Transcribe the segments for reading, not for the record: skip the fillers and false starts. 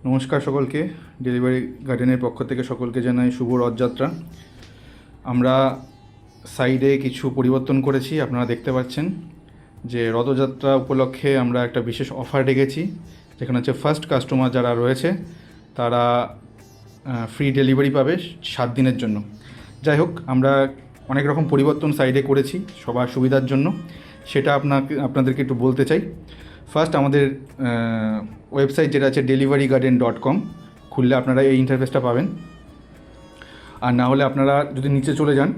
নমস্কার সকলকে। ডেলিভারি গার্ডেনের পক্ষ থেকে সকলকে জানাই শুভ রথযাত্রা। আমরা সাইডে কিছু পরিবর্তন করেছি, আপনারা দেখতে পাচ্ছেন যে রথযাত্রা উপলক্ষে আমরা একটা বিশেষ অফার রেখেছি, যেখানে হচ্ছে ফার্স্ট কাস্টমার যারা রয়েছে তারা ফ্রি ডেলিভারি পাবে 7 দিনের জন্য। যাই হোক, আমরা অনেক রকম পরিবর্তন সাইডে করেছি সবার সুবিধার জন্য, সেটা আপনাদেরকে একটু বলতে চাই। ফার্স্ট, আমাদের ওয়েবসাইট যেটা আছে deliverygarden.com খুললে আপনারা এই ইন্টারফেসটা পাবেন। আর না হলে আপনারা যদি নিচে চলে যান,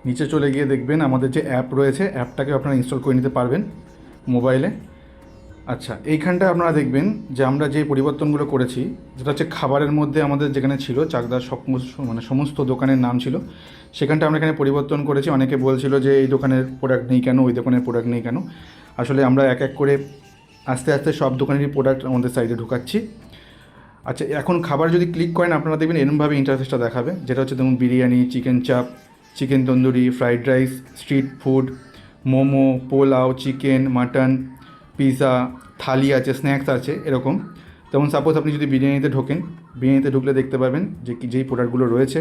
নিচে চলে গিয়ে দেখবেন আমাদের যে অ্যাপ রয়েছে, অ্যাপটাকে আপনারা ইনস্টল করে নিতে পারবেন মোবাইলে। আচ্ছা, এইখানটায় আপনারা দেখবেন যে আমরা যে পরিবর্তনগুলো করেছি, যেটা হচ্ছে খাবারের মধ্যে আমাদের যেখানে ছিল চাকদার সমস্ত দোকানের নাম ছিল, সেখানটা আমরা এখানে পরিবর্তন করেছি। অনেকে বলছিল যে এই দোকানের প্রোডাক্ট নেই কেন, ওই দোকানের প্রোডাক্ট নেই কেন। আসলে আমরা এক এক করে আস্তে আস্তে সব দোকানেরই প্রোডাক্ট আমাদের সাইডে ঢোকাচ্ছি। আচ্ছা, এখন খাবার যদি ক্লিক করেন আপনারা দেখবেন এরকমভাবে ইন্টারফেসটা দেখাবে, যেটা হচ্ছে যেমন biryani, chicken chaap, chicken tandoori, fried rice, street food, momo, pulao, chicken, mutton, pizza, thali আছে, স্ন্যাক্স আছে, এরকম। যেমন সাপোজ আপনি যদি বিরিয়ানিতে ঢোকেন, বিরিয়ানিতে ঢুকলে দেখতে পাবেন যে যেই প্রোডাক্টগুলো রয়েছে,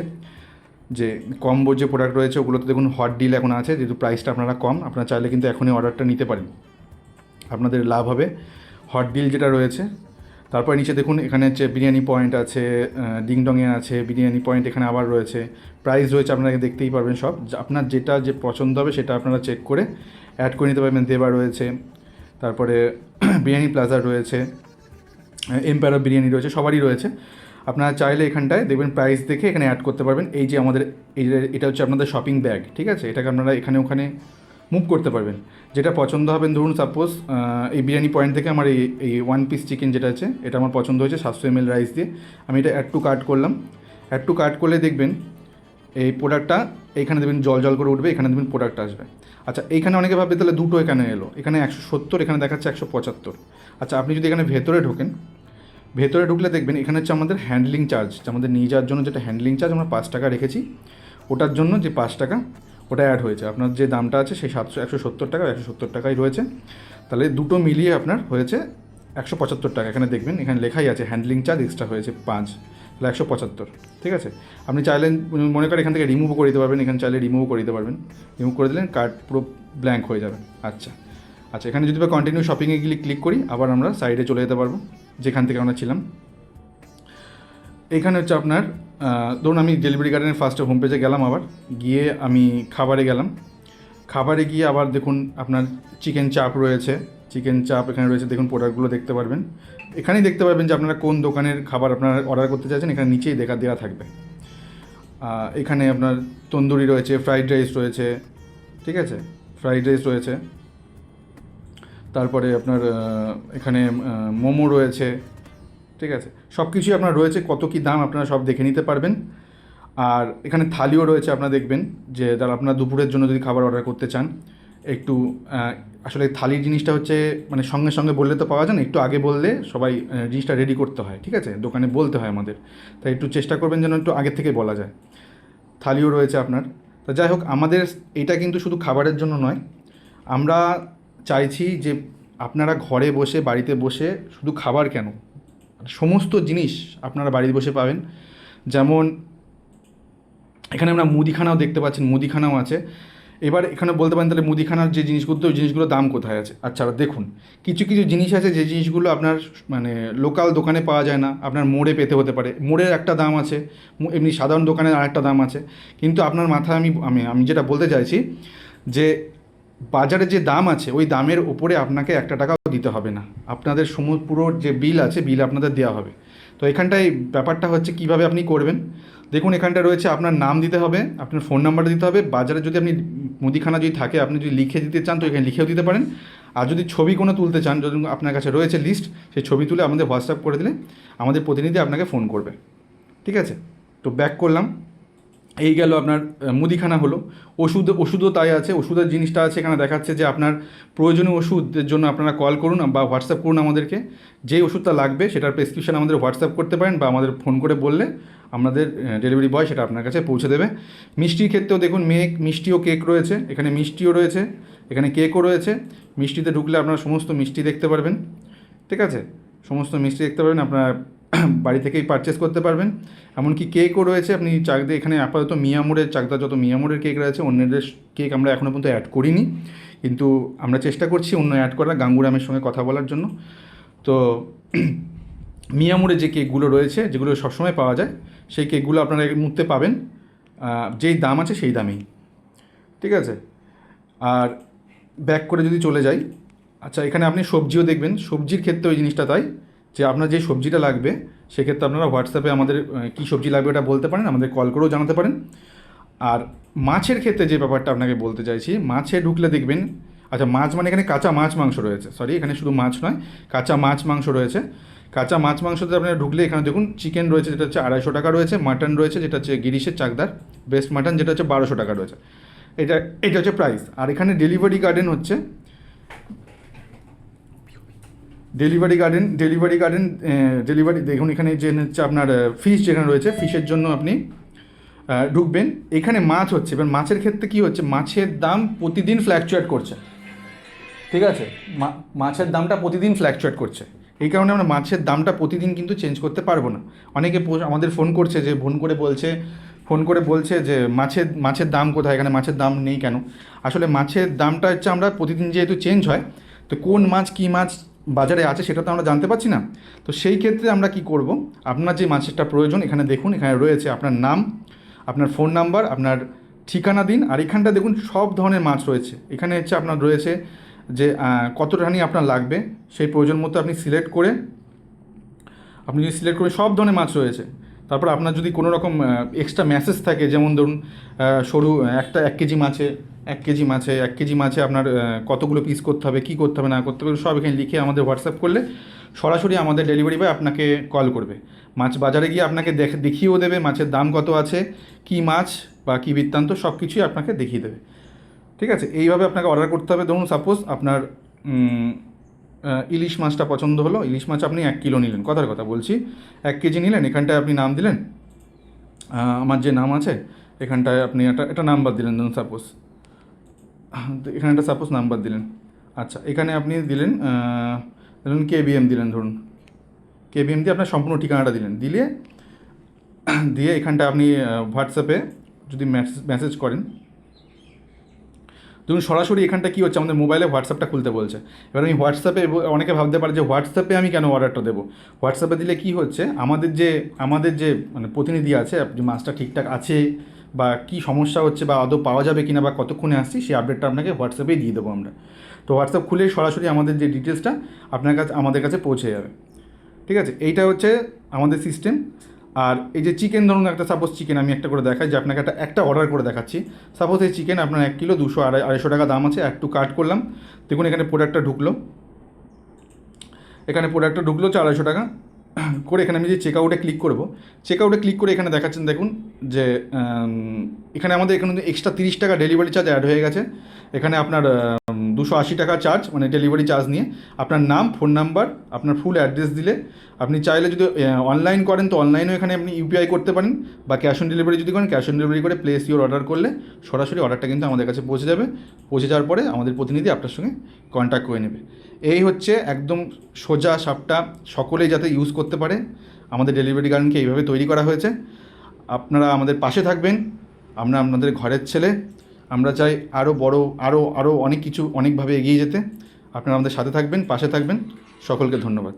যে কম্বো যে প্রোডাক্ট রয়েছে ওগুলোতে দেখুন হট ডিল এখন আছে, যেহেতু প্রাইসটা আপনারা কম, আপনারা চাইলে কিন্তু এখনই অর্ডারটা নিতে পারেন, আপনাদের লাভ হবে। হট ডিল যেটা রয়েছে, তারপর নিচে দেখুন এখানে হচ্ছে বিরিয়ানি পয়েন্ট আছে, ডিংডংয়ে আছে বিরিয়ানি পয়েন্ট, এখানে আবার রয়েছে প্রাইস রয়েছে, আপনারা দেখতেই পারবেন সব। আপনার যেটা যে পছন্দ হবে সেটা আপনারা চেক করে অ্যাড করে নিতে পারবেন। দেবা রয়েছে, তারপরে বিরিয়ানি প্লাজা রয়েছে, এম্পায়ার বিরিয়ানি রয়েছে, সবারই রয়েছে। আপনারা চাইলে এখানটায় দেখবেন প্রাইস দেখে এখানে অ্যাড করতে পারবেন। এই যে আমাদের এটা হচ্ছে আপনাদের শপিং ব্যাগ, ঠিক আছে, এটাকে আপনারা এখানে ওখানে মুভ করতে পারবেন, যেটা পছন্দ হবেন। ধরুন সাপোজ এই বিরিয়ানি পয়েন্ট থেকে আমার এই 1 পিস চিকেন যেটা আছে এটা আমার পছন্দ হয়েছে 700 ml রাইস দিয়ে, আমি এটা অ্যাড টু কার্ট করলাম। অ্যাড টু কার্ট করলে দেখবেন এই প্রোডাক্টটা এইখানে দেখবেন জল জল করে উঠবে, এখানে দেখবেন প্রোডাক্ট আসবে। আচ্ছা, এইখানে অনেকে ভাববে তাহলে দুটো এখানে এলো, এখানে 170, এখানে দেখাচ্ছে 175। আচ্ছা, আপনি যদি এখানে ভেতরে ঢোকেন, ভেতরে ঢুকলে দেখবেন এখানে হচ্ছে আমাদের হ্যান্ডলিং চার্জ, আমাদের নিয়ে যাওয়ার জন্য যেটা হ্যান্ডলিং চার্জ আমরা 5 টাকা রেখেছি, ওটার জন্য যে 5 টাকা ওটা অ্যাড হয়েছে। আপনার যে দামটা আছে সেই 170 টাকা, 170 টাকাই রয়েছে। তাহলে দুটো মিলিয়ে আপনার হয়েছে 175 টাকা। এখানে দেখবেন এখানে লেখাই আছে হ্যান্ডলিং চার্জ এক্সট্রা হয়েছে 5, তাহলে 175, ঠিক আছে। আপনি চাইলেন মনে করেন এখান থেকে রিমুভও করে দিতে পারবেন, এখানে চাইলে রিমুভও করে দিতে পারবেন। রিমুভ করে দিলেন কার্ড পুরো ব্ল্যাঙ্ক হয়ে যাবে। আচ্ছা আচ্ছা, এখানে যদি বা কন্টিনিউ শপিংয়ে ক্লিক করি, আবার আমরা সাইডে চলে যেতে পারবো যেখান থেকে আমরা ছিলাম। এখানে হচ্ছে আপনার ধরুন আমি ডেলিভারি গার্ডেনের ফার্স্টে হোম পেজে গেলাম, আবার গিয়ে আমি খাবারে গেলাম। খাবারে গিয়ে আবার দেখুন আপনার চিকেন চাপ রয়েছে, চিকেন চাপ এখানে রয়েছে, দেখুন প্রোডাক্টগুলো দেখতে পারবেন। এখানেই দেখতে পারবেন যে আপনারা কোন দোকানের খাবার আপনারা অর্ডার করতে চাইছেন, এখানে নিচেই দেওয়া থাকবে। এখানে আপনার তন্দুরি রয়েছে, ফ্রাইড রাইস রয়েছে, ঠিক আছে, ফ্রাইড রাইস রয়েছে, তারপরে আপনার এখানে মোমো রয়েছে, ঠিক আছে, সব কিছুই আপনার রয়েছে। কত কী দাম আপনারা সব দেখে নিতে পারবেন। আর এখানে থালিও রয়েছে, আপনারা দেখবেন যে যারা আপনারা দুপুরের জন্য যদি খাবার অর্ডার করতে চান, একটু আসলে থালির জিনিসটা হচ্ছে মানে সঙ্গে সঙ্গে বললে তো পাওয়া যায় না, একটু আগে বললে সবাই জিনিসটা রেডি করতে হয়, ঠিক আছে, দোকানে বলতে হয় আমাদের, তাই একটু চেষ্টা করবেন যেন একটু আগের থেকে বলা যায়। থালিও রয়েছে আপনার। তা যাই হোক, আমাদের এটা কিন্তু শুধু খাবারের জন্য নয়, আমরা চাইছি যে আপনারা ঘরে বসে, বাড়িতে বসে, শুধু খাবার কেন, সমস্ত জিনিস আপনারা বাড়িতে বসে পাবেন। যেমন এখানে আমরা মুদিখানাও দেখতে পাচ্ছেন, মুদিখানাও আছে। এবার এখানে বলতে পারেন তাহলে মুদিখানার যে জিনিসগুলো, ওই জিনিসগুলোর দাম কোথায় আছে। আচ্ছা দেখুন, কিছু কিছু জিনিস আছে যে জিনিসগুলো আপনার মানে লোকাল দোকানে পাওয়া যায় না, আপনার মোড়ে পেতে হতে পারে। মোড়ের একটা দাম আছে, এমনি সাধারণ দোকানের আরেকটা দাম আছে। কিন্তু আপনার মাথায় আমি যেটা বলতে চাইছি যে বাজারে যে দাম আছে ওই দামের উপরে আপনাকে 1 টাকাও দিতে হবে না, আপনাদের পুরো যে বিল আছে বিল আপনাদের দেওয়া হবে। তো এখানটায় ব্যাপারটা হচ্ছে কীভাবে আপনি করবেন। দেখুন এখানটা রয়েছে আপনার নাম দিতে হবে, আপনার ফোন নাম্বারটা দিতে হবে। বাজারে যদি আপনি মুদিখানা যদি থাকে, আপনি যদি লিখে দিতে চান তো এখানে লিখেও দিতে পারেন। আর যদি ছবি কোনো তুলতে চান, যদি আপনার কাছে রয়েছে লিস্ট, সেই ছবি তুলে আমাদের হোয়াটসঅ্যাপ করে দিলে আমাদের প্রতিনিধি আপনাকে ফোন করবে, ঠিক আছে। তো ব্যাক করলাম, এই গেল আপনার মুদিখানা হলো। ওষুধও তাই আছে, ওষুধের জিনিসটা আছে এখানে দেখাচ্ছে যে আপনার প্রয়োজনীয় ওষুধের জন্য আপনারা কল করুন বা হোয়াটসঅ্যাপ করুন আমাদেরকে। যেই ওষুধটা লাগবে সেটার প্রেসক্রিপশন আমাদের হোয়াটসঅ্যাপ করতে পারেন বা আমাদের ফোন করে বললে আমাদের ডেলিভারি বয় সেটা আপনার কাছে পৌঁছে দেবে। মিষ্টির ক্ষেত্রেও দেখুন মিষ্টি ও কেক রয়েছে, এখানে মিষ্টিও রয়েছে, এখানে কেকও রয়েছে। মিষ্টিতে ঢুকলে আপনারা সমস্ত মিষ্টি দেখতে পারবেন, ঠিক আছে, সমস্ত মিষ্টি দেখতে পারবেন। আপনার বাড়ি থেকেই পারচেস করতে পারবেন। এমনকি কেকও রয়েছে, আপনি চাকদা এখানে আপাতত মিয়ামোড়ের চাকদা যত মিয়ামোড়ের কেক রয়েছে, অন্যদের কেক আমরা এখনও পর্যন্ত অ্যাড করিনি, কিন্তু আমরা চেষ্টা করছি অন্য অ্যাড করার, গাঙ্গুরামের সঙ্গে কথা বলার জন্য। তো মিয়ামোড়ে যে কেকগুলো রয়েছে, যেগুলো সবসময় পাওয়া যায়, সেই কেকগুলো আপনারা এই মুহূর্তে পাবেন যেই দাম আছে সেই দামেই, ঠিক আছে। আর ব্যাক করে যদি চলে যাই, আচ্ছা এখানে আপনি সবজিও দেখবেন। সবজির ক্ষেত্রে ওই জিনিসটা তাই, যে আপনার যে সবজিটা লাগবে সেক্ষেত্রে আপনারা হোয়াটসঅ্যাপে আমাদের কী সবজি লাগবে ওটা বলতে পারেন, আমাদের কল করেও জানাতে পারেন। আর মাছের ক্ষেত্রে যে ব্যাপারটা আপনাকে বলতে চাইছি, মাছে ঢুকলে দেখবেন, আচ্ছা মাছ মানে এখানে কাঁচা মাছ মাংস রয়েছে, সরি এখানে শুধু মাছ নয়, কাঁচা মাছ মাংস রয়েছে। কাঁচা মাছ মাংসতে আপনারা ঢুকলে এখানে দেখুন চিকেন রয়েছে যেটা হচ্ছে 250 টাকা রয়েছে, মাটন রয়েছে যেটা হচ্ছে গিরিশের চাকদার বেস্ট মাটন যেটা হচ্ছে 1200 টাকা রয়েছে। এটা এটা হচ্ছে প্রাইস। আর এখানে ডেলিভারি গার্ডেন হচ্ছে ডেলিভারি দেখুন, এখানে যে হচ্ছে আপনার ফিশ যেখানে রয়েছে, ফিশের জন্য আপনি ঢুকবেন। এখানে মাছ হচ্ছে, এবার মাছের ক্ষেত্রে কী হচ্ছে, মাছের দাম প্রতিদিন ফ্ল্যাকচুয়েট করছে, ঠিক আছে। মাছের দামটা প্রতিদিন ফ্ল্যাকচুয়েট করছে, এই কারণে আমরা মাছের দামটা প্রতিদিন কিন্তু চেঞ্জ করতে পারবো না। অনেকে আমাদের ফোন করছে, যে ফোন করে বলছে যে মাছের দাম কোথায়, এখানে মাছের দাম নেই কেন। আসলে মাছের দামটা হচ্ছে আমরা প্রতিদিন যেহেতু চেঞ্জ হয়, তো কোন মাছ কী মাছ বাজারে আছে সেটা তো আমরা জানতে পারছি না। তো সেই ক্ষেত্রে আমরা কি করব, আপনার যে মাছেরটা প্রয়োজন এখানে দেখুন, এখানে রয়েছে আপনার নাম, আপনার ফোন নাম্বার, আপনার ঠিকানা দিন। আর এখানটা দেখুন সব ধরনের মাছ রয়েছে। এখানে হচ্ছে আপনার রয়েছে যে কতটানি আপনার লাগবে, সেই প্রয়োজন মতো আপনি সিলেক্ট করে সব ধরনের মাছ রয়েছে। তারপর আপনার যদি কোনো রকম এক্সট্রা মেসেজ থাকে, যেমন ধরুন সরু এক কেজি মাছে আপনার কতগুলো পিস করতে হবে, কী করতে হবে না করতে হবে, সব এখানে লিখে আমাদের হোয়াটসঅ্যাপ করলে সরাসরি আমাদের ডেলিভারি বয় আপনাকে কল করবে। মাছ বাজারে গিয়ে আপনাকে দেখিয়েও দেবে মাছের দাম কত আছে, কী মাছ বা কী বৃত্তান্ত সব কিছুই আপনাকে দেখিয়ে দেবে, ঠিক আছে। এইভাবে আপনাকে অর্ডার করতে হবে। ধরুন সাপোজ আপনার ইলিশ মাছটা পছন্দ হলো, ইলিশ মাছ আপনি 1 কিলো নিলেন, কথার কথা বলছি, 1 কেজি নিলেন, এখানটায় আপনি নাম দিলেন, আমার যে নাম আছে এখানটায় আপনি একটা নাম্বার দিলেন, ধরুন সাপোজ এখানে একটা নাম্বার দিলেন। আচ্ছা এখানে আপনি দিলেন ধরুন KBM দিলেন, ধরুন KBM দিয়ে আপনার সম্পূর্ণ ঠিকানাটা দিলেন, দিয়ে এখানটা আপনি হোয়াটসঅ্যাপে যদি মেসেজ করেন, ধরুন সরাসরি এখানটা কী হচ্ছে, আমাদের মোবাইলে হোয়াটসঅ্যাপটা খুলতে বলছে। এবার আমি হোয়াটসঅ্যাপে, অনেকে ভাবতে পারে যে হোয়াটসঅ্যাপে আমি কেন অর্ডারটা দেবো, হোয়াটসঅ্যাপে দিলে কী হচ্ছে, আমাদের যে মানে প্রতিনিধি আছে, যে মাছটা ঠিকঠাক আছে বা কী সমস্যা হচ্ছে বা আদৌ পাওয়া যাবে কিনা বা কতক্ষণে আসছি, সেই আপডেটটা আপনাকে হোয়াটসঅ্যাপেই দিয়ে দেবো আমরা। তো হোয়াটসঅ্যাপ খুলেই সরাসরি আমাদের যে ডিটেলসটা আমাদের কাছে পৌঁছে যাবে, ঠিক আছে। এইটা হচ্ছে আমাদের সিস্টেম। আর এই যে চিকেন, ধরুন একটা সাপোজ চিকেন আমি একটা করে দেখাই, যে আপনাকে একটা অর্ডার করে দেখাচ্ছি। সাপোজ এই চিকেন আপনার 1 কিলো 200-250 টাকা দাম আছে, একটু কাট করলাম, দেখুন এখানে প্রোডাক্টটা ঢুকলো, হচ্ছে 250 টাকা করে। এখানে আমি যে চেকআউটে ক্লিক করে এখানে দেখাচ্ছেন, দেখুন যে এখানে আমাদের এখানে এক্সট্রা 30 টাকা ডেলিভারি চার্জ অ্যাড হয়ে গেছে। এখানে আপনার 280 টাকা চার্জ, মানে ডেলিভারি চার্জ নিয়ে আপনার নাম, ফোন নাম্বার, আপনার ফুল অ্যাড্রেস দিলে, আপনি চাইলে যদি অনলাইন করেন তো অনলাইনেও এখানে আপনি UPI করতে পারেন, বা ক্যাশ অন ডেলিভারি যদি করেন, ক্যাশ অন ডেলিভারি করে প্লেস ইউর অর্ডার করলে সরাসরি অর্ডারটা কিন্তু আমাদের কাছে পৌঁছে যাবে। পৌঁছে যাওয়ার পরে আমাদের প্রতিনিধি আপনার সঙ্গে কন্ট্যাক্ট করে নেবে। এই হচ্ছে একদম সোজা সাপটা, সকলেই যাতে ইউজ করতে পারে, আমাদের ডেলিভারি গার্ডকে এইভাবে তৈরি করা হয়েছে। আপনারা আমাদের পাশে থাকবেন, আমরা আপনাদের ঘরের ছেলে, আমরা চাই আরও বড়, আরও অনেক কিছু, অনেকভাবে এগিয়ে যেতে। আপনারা আমাদের সাথে থাকবেন, পাশে থাকবেন। সকলকে ধন্যবাদ।